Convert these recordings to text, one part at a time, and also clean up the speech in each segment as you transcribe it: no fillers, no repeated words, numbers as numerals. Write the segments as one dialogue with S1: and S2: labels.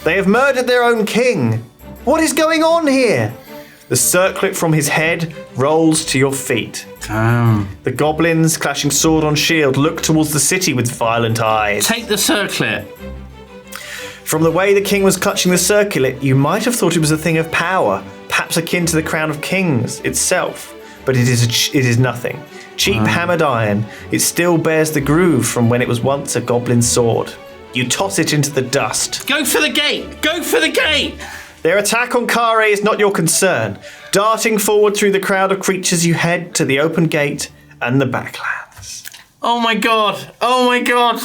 S1: They have murdered their own king. What is going on here? The circlet from his head rolls to your feet.
S2: Damn.
S1: The goblins, clashing sword on shield, look towards the city with violent eyes.
S2: Take the circlet.
S1: From the way the king was clutching the circlet, you might have thought it was a thing of power, perhaps akin to the crown of kings itself. But it is nothing. Cheap hammered iron, it still bears the groove from when it was once a goblin's sword. You toss it into the dust.
S2: Go for the gate! Go for the gate!
S1: Their attack on Khare is not your concern. Darting forward through the crowd of creatures, you head to the open gate and the backlands.
S2: Oh my god! Oh my god!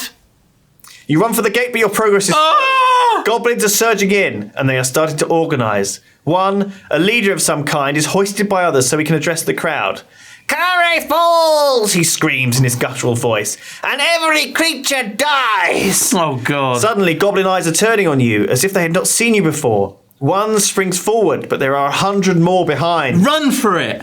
S1: You run for the gate, but your progress is slow. Goblins are surging in, and they are starting to organise. One, a leader of some kind, is hoisted by others so he can address the crowd. Khare falls, he screams in his guttural voice, and every creature dies.
S2: Oh god.
S1: Suddenly, goblin eyes are turning on you, as if they had not seen you before. One springs forward, but there are 100 more behind.
S2: Run for it!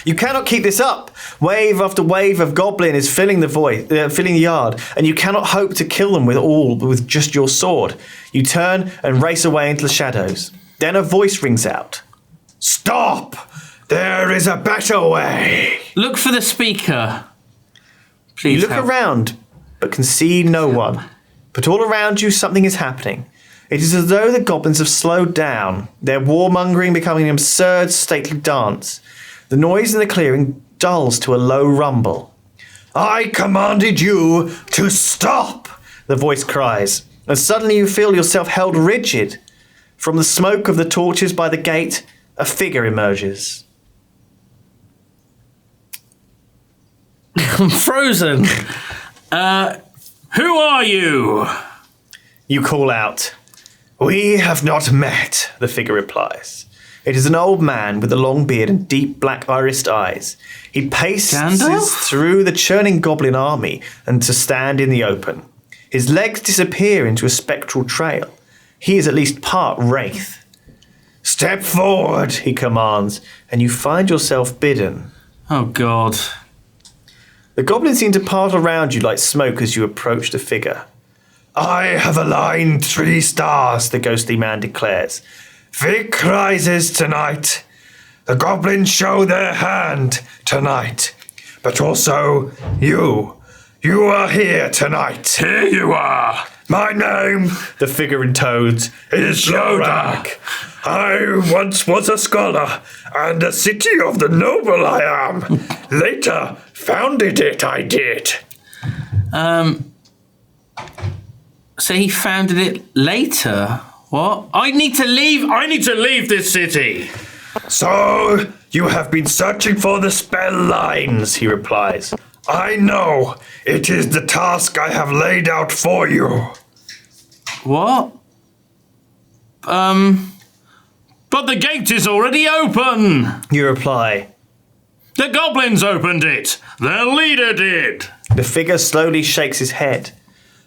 S1: You cannot keep this up. Wave after wave of goblin is filling the yard, and you cannot hope to kill them with just your sword. You turn and race away into the shadows. Then a voice rings out. Stop! There is a better way.
S2: Look for the speaker. Please
S1: You look around, but can see no one. But all around you, something is happening. It is as though the goblins have slowed down, their warmongering becoming an absurd, stately dance. The noise in the clearing dulls to a low rumble. I commanded you to stop, the voice cries, and suddenly you feel yourself held rigid. From the smoke of the torches by the gate, a figure emerges.
S2: I'm frozen. Who are you?
S1: You call out. We have not met, the figure replies. It is an old man with a long beard and deep black irised eyes. He paces
S2: Gandalf?
S1: through the churning goblin army and to stand in the open. His legs disappear into a spectral trail. He is at least part wraith. Step forward, he commands, and you find yourself bidden.
S2: Oh god.
S1: The goblins seem to part around you like smoke as you approach the figure. I have aligned 3 stars, the ghostly man declares. Vic rises tonight. The goblins show their hand tonight. But also you. You are here tonight.
S3: Here you are.
S1: My name, the figure intones, is Yodak. I once was a scholar, and a city of the noble I am. Later, founded it I did.
S2: So he founded it later? What? I need to leave this city.
S1: So, you have been searching for the spell lines, he replies. I know. It is the task I have laid out for you.
S2: What?
S3: But the gate is already open.
S1: You reply.
S3: The goblins opened it. Their leader did.
S1: The figure slowly shakes his head.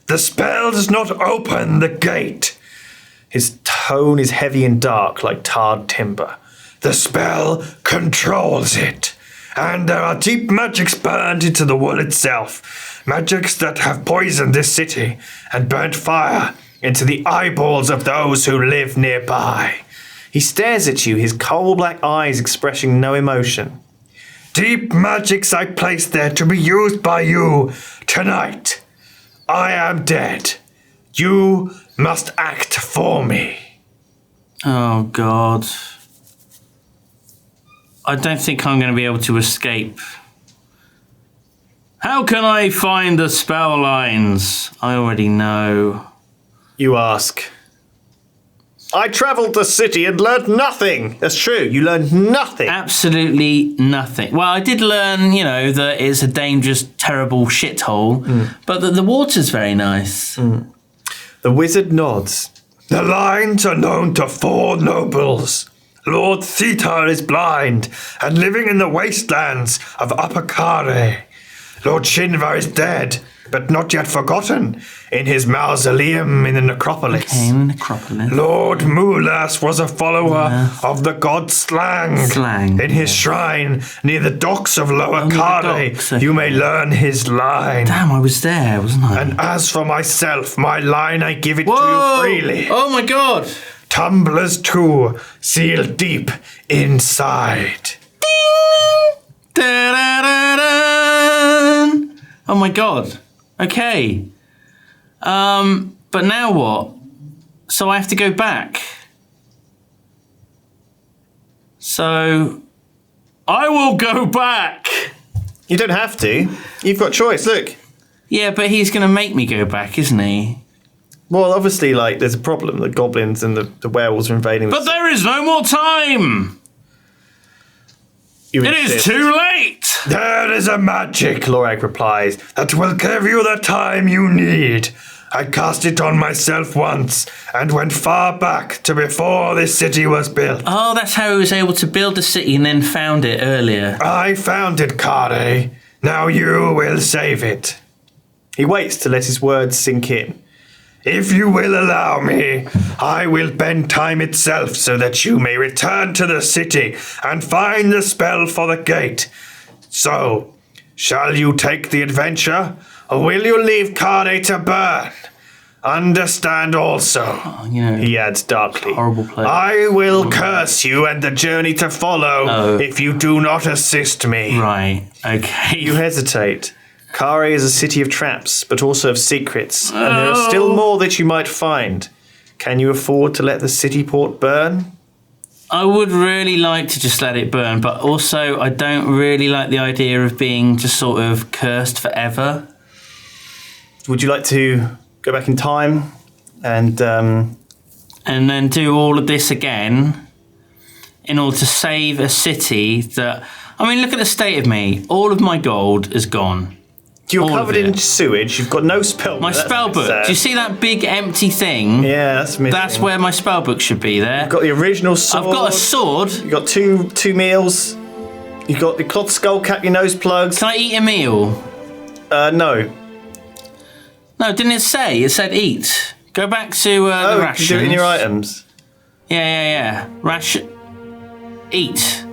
S1: The spell does not open the gate. His tone is heavy and dark like tarred timber. The spell controls it. And there are deep magics burned into the wall itself. Magics that have poisoned this city and burnt fire into the eyeballs of those who live nearby. He stares at you, his coal black eyes expressing no emotion. Deep magics I placed there to be used by you tonight. I am dead. You must act for me.
S2: Oh god. I don't think I'm going to be able to escape. How can I find the spell lines? I already know.
S1: You ask. I travelled the city and learned nothing. That's true. You learned nothing.
S2: Absolutely nothing. Well, I did learn, that it's a dangerous, terrible shithole, but that the water's very nice.
S1: The wizard nods. The lines are known to 4 nobles. Lord Theta is blind and living in the wastelands of Upper Khare. Lord Shinvar is dead but not yet forgotten, in his mausoleum in the necropolis.
S2: Okay, in the necropolis.
S1: Lord Mulas was a follower of the god Slang. In his shrine near the docks of Lower Khare, you may learn his line.
S2: Damn, I was there, wasn't I?
S1: And as for myself, my line I give it to you freely.
S2: Oh my god!
S1: Tumblers too, sealed deep inside.
S2: Ding! Da-da-da-da! Oh my god. Okay. But now what? So I have to go back. So I will go back.
S1: You don't have to. You've got choice, look.
S2: Yeah, but he's going to make me go back, isn't he?
S1: Well, obviously, there's a problem. The goblins and the werewolves are invading.
S3: But there is no more time. It is too late.
S1: There is a magic, Lorag replies, that will give you the time you need. I cast it on myself once and went far back to before this city was built.
S2: Oh, that's how he was able to build a city and then found it earlier.
S1: I found it, Khare. Now you will save it. He waits to let his words sink in. If you will allow me, I will bend time itself so that you may return to the city and find the spell for the gate. So, shall you take the adventure, or will you leave Khare to burn? Understand also, he adds darkly,
S2: horrible place.
S1: I will curse you and the journey to follow if you do not assist me.
S2: Right, okay.
S1: You hesitate. Khare is a city of traps, but also of secrets, and there are still more that you might find. Can you afford to let the city port burn?
S2: I would really like to just let it burn, but also I don't really like the idea of being just sort of cursed forever.
S1: Would you like to go back in time and
S2: then do all of this again in order to save a city that... I mean, look at the state of me. All of my gold is gone.
S1: You're covered in sewage. You've got no spell book.
S2: My spell book. Do you see that big empty thing?
S1: Yeah, that's missing.
S2: That's where my spell book should be there.
S1: You've got the original sword.
S2: I've got a sword.
S1: You've got two meals. You've got the cloth skull cap, your nose plugs.
S2: Can I eat a meal?
S1: No.
S2: No, didn't it say? It said eat. Go back to the rations.
S1: You do it in your items.
S2: Yeah. Eat.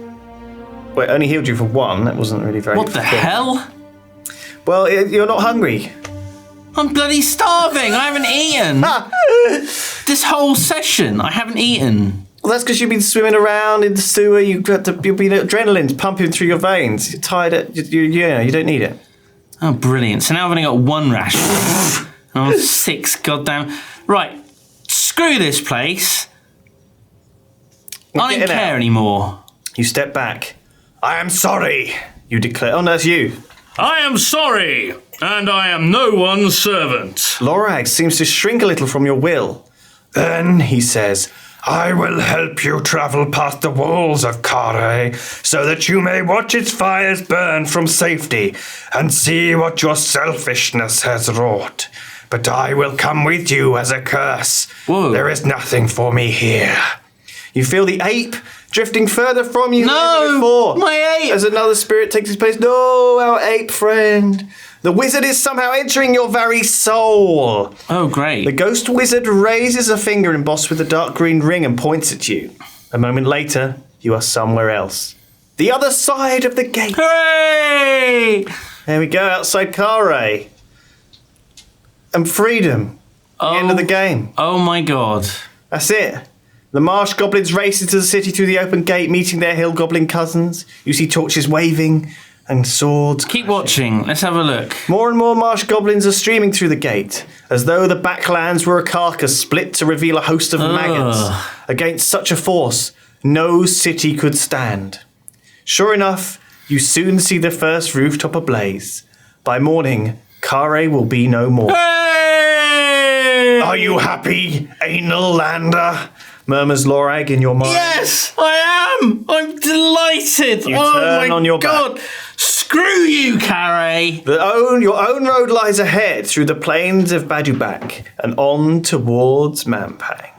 S1: Wait, only healed you for one. That wasn't really very
S2: What the hell?
S1: Well, you're not hungry.
S2: I'm bloody starving. I haven't eaten. This whole session, I haven't eaten.
S1: Well, that's because you've been swimming around in the sewer. You've been adrenaline's pumping through your veins. You're tired. You don't need it.
S2: Oh, brilliant. So now I've only got one ration. And I'm 6, goddamn. Right. Screw this place. I don't care anymore.
S1: You step back. I am sorry, you declare. Oh, no, it's you.
S3: I am sorry, and I am no one's servant.
S1: Lorag seems to shrink a little from your will. Then, he says, I will help you travel past the walls of Khare so that you may watch its fires burn from safety and see what your selfishness has wrought. But I will come with you as a curse.
S2: Whoa.
S1: There is nothing for me here. You feel the ape drifting further from you than before.
S2: My ape!
S1: As another spirit takes its place. No, our ape friend. The wizard is somehow entering your very soul.
S2: Oh, great.
S1: The ghost wizard raises a finger embossed with a dark green ring and points at you. A moment later, you are somewhere else. The other side of the gate.
S2: Hooray!
S1: There we go, outside Khare. And freedom. The end of the game.
S2: Oh my god.
S1: That's it. The marsh goblins race into the city through the open gate, meeting their hill goblin cousins. You see torches waving and swords.
S2: Keep watching. Let's have a look.
S1: More and more marsh goblins are streaming through the gate, as though the backlands were a carcass split to reveal a host of maggots. Against such a force, no city could stand. Sure enough, you soon see the first rooftop ablaze. By morning, Khare will be no more.
S2: Hey!
S1: Are you happy, anal lander? Murmurs Lorag in your mind.
S2: Yes, I am. I'm delighted.
S1: You turn on your back.
S2: Screw you, Khare.
S1: Your own road lies ahead through the plains of Badubak and on towards Mampang.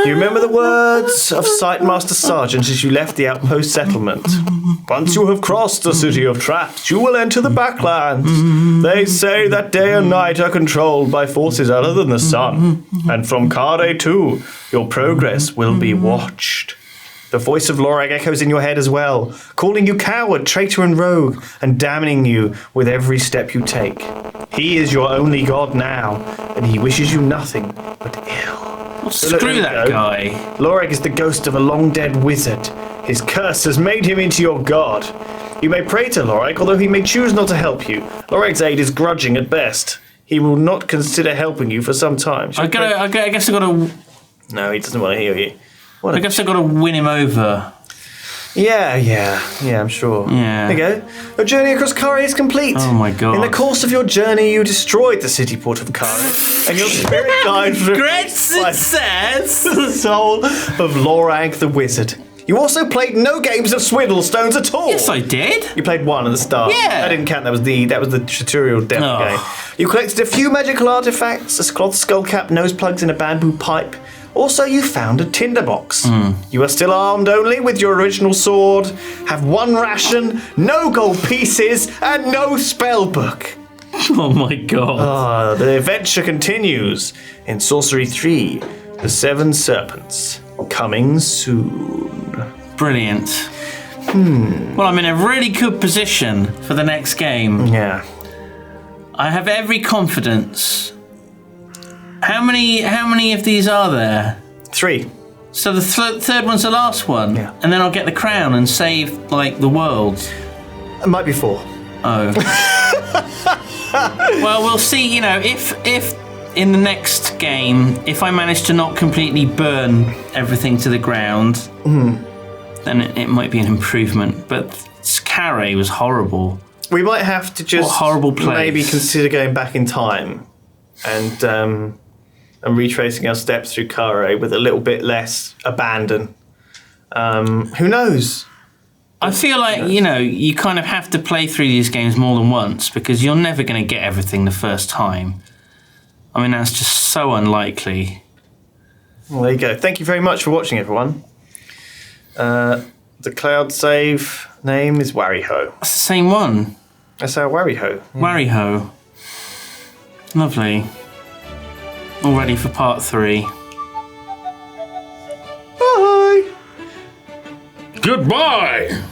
S1: You remember the words of Sightmaster Sergeant as you left the outpost settlement. Once you have crossed the city of traps, you will enter the backlands. They say that day and night are controlled by forces other than the sun. And from Khare too, your progress will be watched. The voice of Lorag echoes in your head as well, calling you coward, traitor and rogue, and damning you with every step you take. He is your only god now, and he wishes you nothing but ill.
S2: Well, screw that guy.
S1: Lorag is the ghost of a long-dead wizard. His curse has made him into your god. You may pray to Lorag, although he may choose not to help you. Lorag's aid is grudging at best. He will not consider helping you for some time.
S2: I guess I gotta.
S1: No, he doesn't want to hear you.
S2: I guess I gotta win him over.
S1: Yeah, I'm sure.
S2: Yeah.
S1: There you go. Your journey across Khare is complete.
S2: Oh my god.
S1: In the course of your journey, you destroyed the city port of Khare, and your spirit guide
S2: says
S1: the soul of Lorag the wizard. You also played no games of Swiddlestones at all.
S2: Yes, I did.
S1: You played one at the start.
S2: Yeah.
S1: I didn't count. That was the tutorial demo game. You collected a few magical artifacts, a cloth skull cap, nose plugs, and a bamboo pipe. Also, you found a tinderbox. You are still armed only with your original sword, have one ration, no gold pieces, and no spell book.
S2: Oh my god.
S1: The adventure continues in Sorcery 3, The Seven Serpents, coming soon.
S2: Brilliant. Well, I'm in a really good position for the next game.
S1: Yeah.
S2: I have every confidence. How many of these are there?
S1: 3.
S2: So the third one's the last one?
S1: Yeah.
S2: And then I'll get the crown and save, like, the world?
S1: It might be 4.
S2: Oh. Well, we'll see, if in the next game, if I manage to not completely burn everything to the ground, then it might be an improvement. But Khare was horrible.
S1: We might have to just
S2: horrible place.
S1: Maybe consider going back in time and retracing our steps through Khare with a little bit less abandon. Who knows?
S2: I feel like, you kind of have to play through these games more than once because you're never going to get everything the first time. I mean, that's just so unlikely.
S1: Well, there you go. Thank you very much for watching, everyone. The cloud save name is Wariho.
S2: It's the same one.
S1: That's our Wariho. Yeah.
S2: Wariho. Lovely. All ready for part 3.
S1: Bye!
S3: Goodbye!